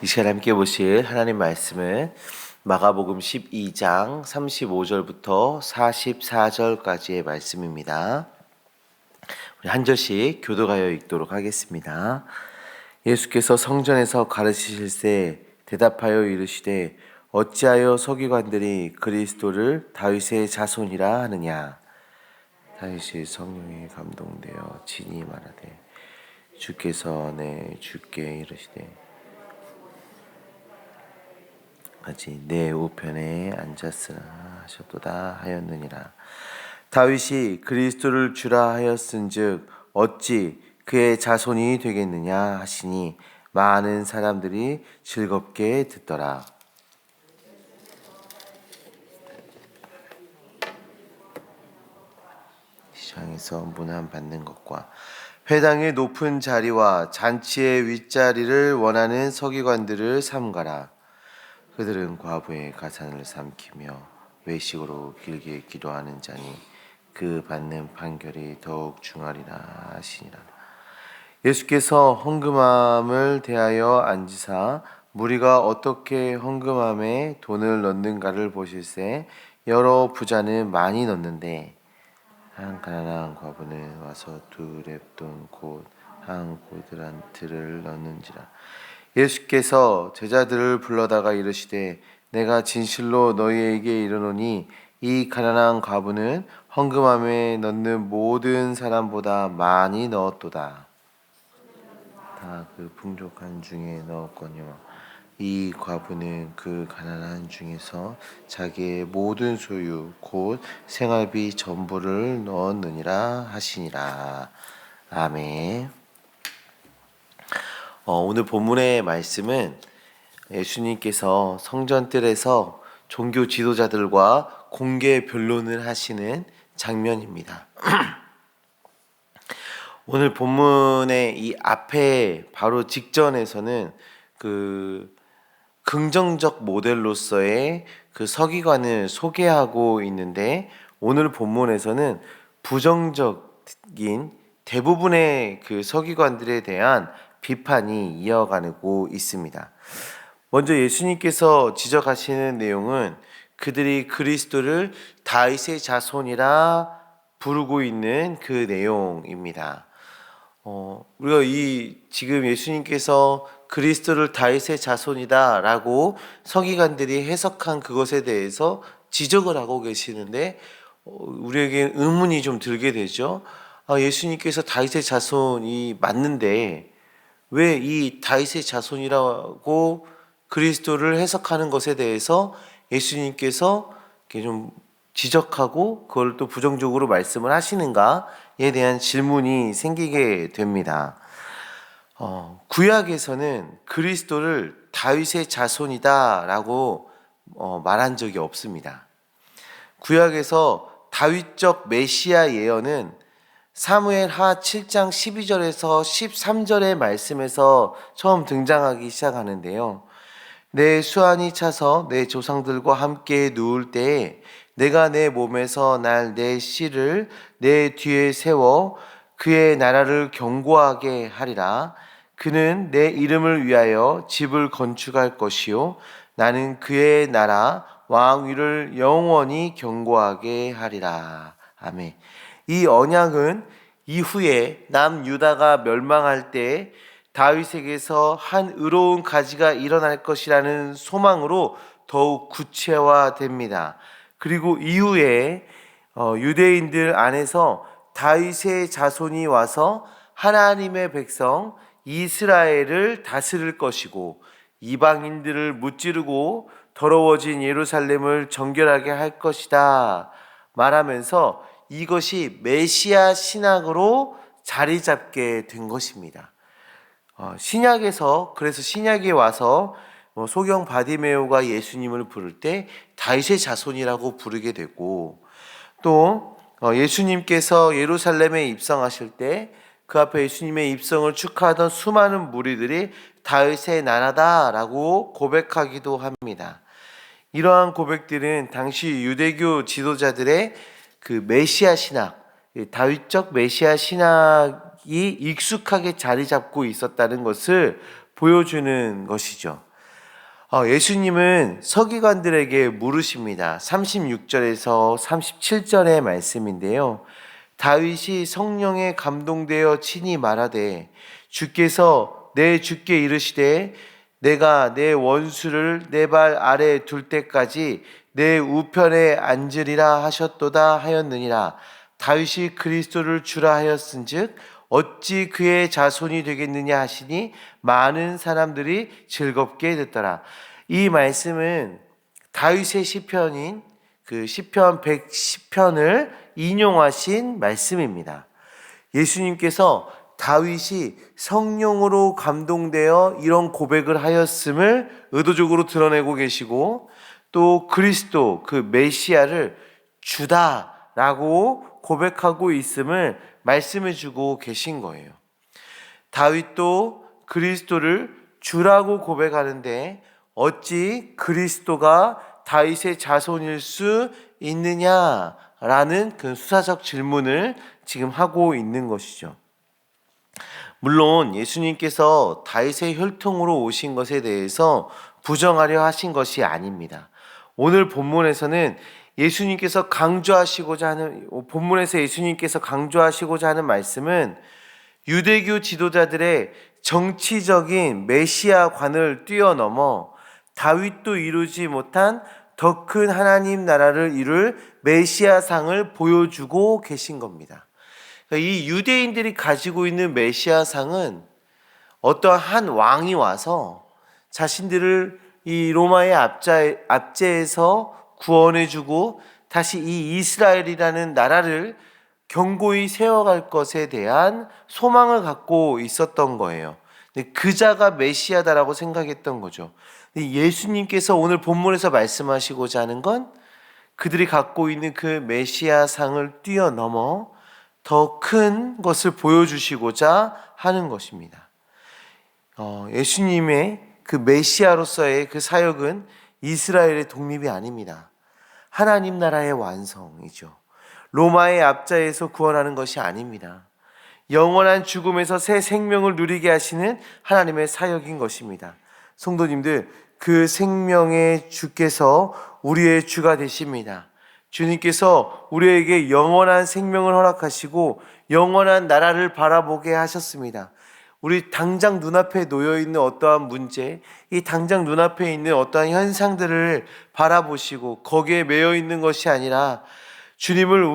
이 시간에 함께 보실 하나님 말씀은 마가복음 12장 35절부터 44절까지의 말씀입니다. 우리 한 절씩 교도하여 읽도록 하겠습니다. 예수께서 성전에서 가르치실새 대답하여 이르시되 어찌하여 서기관들이 그리스도를 다윗의 자손이라 하느냐. 다윗이 성령에 감동되어 친히 말하되 주께서 내 주께 이르시되 아직 내 우편에 앉았으나 하셨도다 하였느니라. 다윗이 그리스도를 주라 하였은즉 어찌 그의 자손이 되겠느냐 하시니 많은 사람들이 즐겁게 듣더라. 시장에서 문안 받는 것과 회당의 높은 자리와 잔치의 윗자리를 원하는 서기관들을 삼가라. 그들은 과부의 가산을 삼키며 외식으로 길게 기도하는 자니 그 받는 판결이 더욱 중하리라 하시니라. 예수께서 헌금함을 대하여 앉으사 무리가 어떻게 헌금함에 돈을 넣는가를 보실새 여러 부자는 많이 넣는데 한 가난한 과부는 와서 2렙돈 곧 한 고드란트를 넣는지라. 예수께서 제자들을 불러다가 이르시되 내가 진실로 너희에게 이르노니 이 가난한 과부는 헌금함에 넣는 모든 사람보다 많이 넣었도다. 다 그 풍족한 중에 넣었거니와 이 과부는 그 가난한 중에서 자기의 모든 소유 곧 생활비 전부를 넣었느니라 하시니라. 아멘. 오늘 본문의 말씀은 예수님께서 성전뜰에서 종교 지도자들과 공개 변론을 하시는 장면입니다. 오늘 본문의 이 앞에 바로 직전에서는 그 긍정적 모델로서의 그 서기관을 소개하고 있는데 오늘 본문에서는 부정적인 대부분의 그 서기관들에 대한 비판이 이어가고 있습니다. 먼저 예수님께서 지적하시는 내용은 그들이 그리스도를 다윗의 자손이라 부르고 있는 그 내용입니다. 우리가 지금 예수님께서 그리스도를 다윗의 자손이다라고 서기관들이 해석한 그것에 대해서 지적을 하고 계시는데 우리에게 의문이 좀 들게 되죠. 예수님께서 다윗의 자손이 맞는데 왜 이 다윗의 자손이라고 그리스도를 해석하는 것에 대해서 예수님께서 좀 지적하고 그걸 또 부정적으로 말씀을 하시는가에 대한 질문이 생기게 됩니다. 구약에서는 그리스도를 다윗의 자손이다라고 말한 적이 없습니다. 구약에서 다윗적 메시아 예언은 사무엘하 7장 12절에서 13절의 말씀에서 처음 등장하기 시작하는데요. 내 수완이 차서 내 조상들과 함께 누울 때에 내가 내 몸에서 날 내 씨를 내 뒤에 세워 그의 나라를 견고하게 하리라. 그는 내 이름을 위하여 집을 건축할 것이요 나는 그의 나라 왕위를 영원히 견고하게 하리라. 아멘. 이 언약은 이후에 남유다가 멸망할 때 다윗에게서 한 의로운 가지가 일어날 것이라는 소망으로 더욱 구체화됩니다. 그리고 이후에 유대인들 안에서 다윗의 자손이 와서 하나님의 백성 이스라엘을 다스릴 것이고 이방인들을 무찌르고 더러워진 예루살렘을 정결하게 할 것이다 말하면서 이것이 메시아 신학으로 자리 잡게 된 것입니다. 신약에서 그래서 신약에 와서 소경 바디메오가 예수님을 부를 때 다윗의 자손이라고 부르게 되고 또 예수님께서 예루살렘에 입성하실 때 그 앞에 예수님의 입성을 축하하던 수많은 무리들이 다윗의 나라다라고 고백하기도 합니다. 이러한 고백들은 당시 유대교 지도자들의 그 메시아 신학, 다윗적 메시아 신학이 익숙하게 자리 잡고 있었다는 것을 보여주는 것이죠. 예수님은 서기관들에게 물으십니다. 36절에서 37절의 말씀인데요. 다윗이 성령에 감동되어 친히 말하되 주께서 내 주께 이르시되 내가 내 원수를 내 발 아래 둘 때까지 내 우편에 앉으리라 하셨도다 하였느니라. 다윗이 그리스도를 주라 하였은즉 어찌 그의 자손이 되겠느냐 하시니 많은 사람들이 즐겁게 듣더라. 이 말씀은 다윗의 시편인 그 시편 110편을 인용하신 말씀입니다. 예수님께서 다윗이 성령으로 감동되어 이런 고백을 하였음을 의도적으로 드러내고 계시고, 또 그리스도 그 메시아를 주다라고 고백하고 있음을 말씀해 주고 계신 거예요. 다윗도 그리스도를 주라고 고백하는데 어찌 그리스도가 다윗의 자손일 수 있느냐라는 그 수사적 질문을 지금 하고 있는 것이죠. 물론 예수님께서 다윗의 혈통으로 오신 것에 대해서 부정하려 하신 것이 아닙니다. 오늘 본문에서는 예수님께서 강조하시고자 하는 말씀은 유대교 지도자들의 정치적인 메시아관을 뛰어넘어 다윗도 이루지 못한 더 큰 하나님 나라를 이룰 메시아상을 보여주고 계신 겁니다. 이 유대인들이 가지고 있는 메시아상은 어떠한 한 왕이 와서 자신들을 이 로마의 압제에서 구원해주고 다시 이 이스라엘이라는 나라를 견고히 세워갈 것에 대한 소망을 갖고 있었던 거예요. 그자가 메시아다라고 생각했던 거죠. 예수님께서 오늘 본문에서 말씀하시고자 하는 건 그들이 갖고 있는 그 메시아상을 뛰어넘어 더 큰 것을 보여주시고자 하는 것입니다. 예수님의 그 메시아로서의 그 사역은 이스라엘의 독립이 아닙니다. 하나님 나라의 완성이죠. 로마의 압제에서 구원하는 것이 아닙니다. 영원한 죽음에서 새 생명을 누리게 하시는 하나님의 사역인 것입니다. 성도님들, 그 생명의 주께서 우리의 주가 되십니다. 주님께서 우리에게 영원한 생명을 허락하시고 영원한 나라를 바라보게 하셨습니다. 우리 당장 눈앞에 놓여있는 어떠한 문제, 이 당장 눈앞에 있는 어떠한 현상들을 바라보시고 거기에 매여 있는 것이 아니라 주님을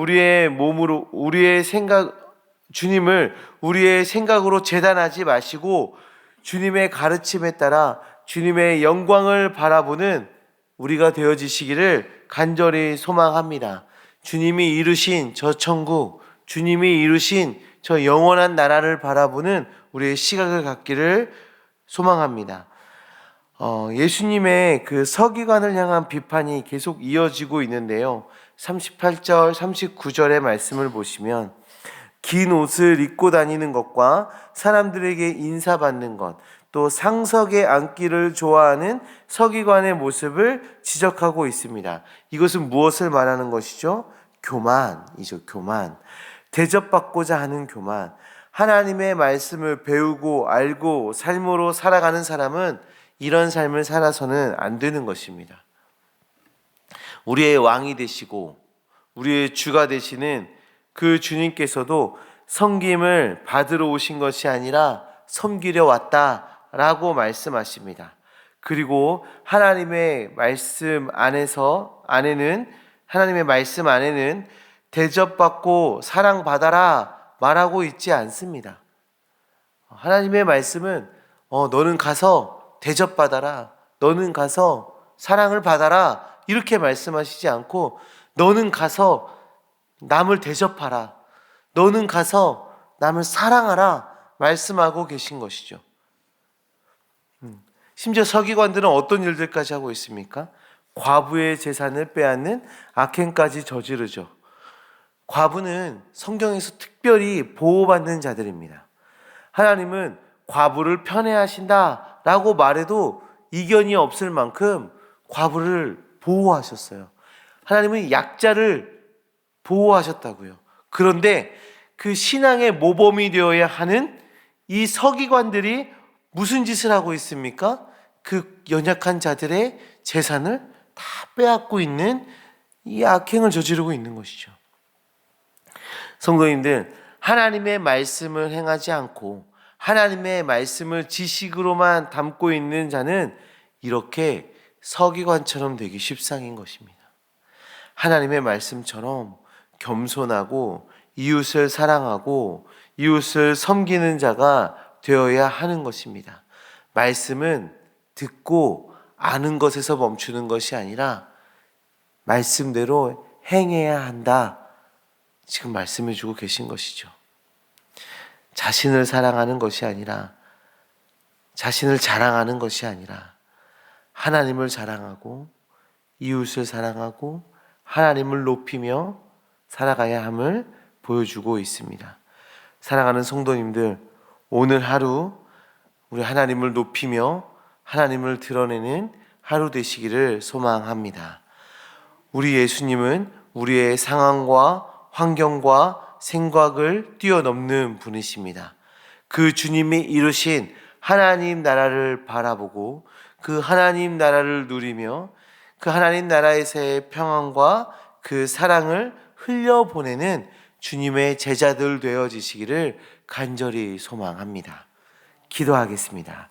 우리의 생각으로 재단하지 마시고 주님의 가르침에 따라 주님의 영광을 바라보는 우리가 되어지시기를 간절히 소망합니다. 주님이 이루신 저 천국, 주님이 이루신 저 영원한 나라를 바라보는 우리의 시각을 갖기를 소망합니다. 예수님의 그 서기관을 향한 비판이 계속 이어지고 있는데요. 38절, 39절의 말씀을 보시면 긴 옷을 입고 다니는 것과 사람들에게 인사받는 것, 또 상석에 앉기를 좋아하는 서기관의 모습을 지적하고 있습니다. 이것은 무엇을 말하는 것이죠? 교만이죠. 교만. 대접받고자 하는 교만. 하나님의 말씀을 배우고 알고 삶으로 살아가는 사람은 이런 삶을 살아서는 안 되는 것입니다. 우리의 왕이 되시고 우리의 주가 되시는 그 주님께서도 섬김을 받으러 오신 것이 아니라 섬기려 왔다라고 말씀하십니다. 그리고 하나님의 말씀 안에는 대접받고 사랑받아라 말하고 있지 않습니다. 하나님의 말씀은 너는 가서 대접받아라, 너는 가서 사랑을 받아라 이렇게 말씀하시지 않고 너는 가서 남을 대접하라, 너는 가서 남을 사랑하라 말씀하고 계신 것이죠. 심지어 서기관들은 어떤 일들까지 하고 있습니까? 과부의 재산을 빼앗는 악행까지 저지르죠. 과부는 성경에서 특별히 보호받는 자들입니다. 하나님은 과부를 편애하신다라고 말해도 이견이 없을 만큼 과부를 보호하셨어요. 하나님은 약자를 보호하셨다고요. 그런데 그 신앙의 모범이 되어야 하는 이 서기관들이 무슨 짓을 하고 있습니까? 그 연약한 자들의 재산을 다 빼앗고 있는 이 악행을 저지르고 있는 것이죠. 성도님들, 하나님의 말씀을 행하지 않고 하나님의 말씀을 지식으로만 담고 있는 자는 이렇게 서기관처럼 되기 십상인 것입니다. 하나님의 말씀처럼 겸손하고 이웃을 사랑하고 이웃을 섬기는 자가 되어야 하는 것입니다. 말씀은 듣고 아는 것에서 멈추는 것이 아니라 말씀대로 행해야 한다. 지금 말씀해 주고 계신 것이죠. 자신을 사랑하는 것이 아니라, 자신을 자랑하는 것이 아니라 하나님을 자랑하고 이웃을 사랑하고 하나님을 높이며 살아가야 함을 보여주고 있습니다. 사랑하는 성도님들, 오늘 하루 우리 하나님을 높이며 하나님을 드러내는 하루 되시기를 소망합니다. 우리 예수님은 우리의 상황과 환경과 생각을 뛰어넘는 분이십니다. 그 주님이 이루신 하나님 나라를 바라보고 그 하나님 나라를 누리며 그 하나님 나라에서의 평안과 그 사랑을 흘려보내는 주님의 제자들 되어지시기를 간절히 소망합니다. 기도하겠습니다.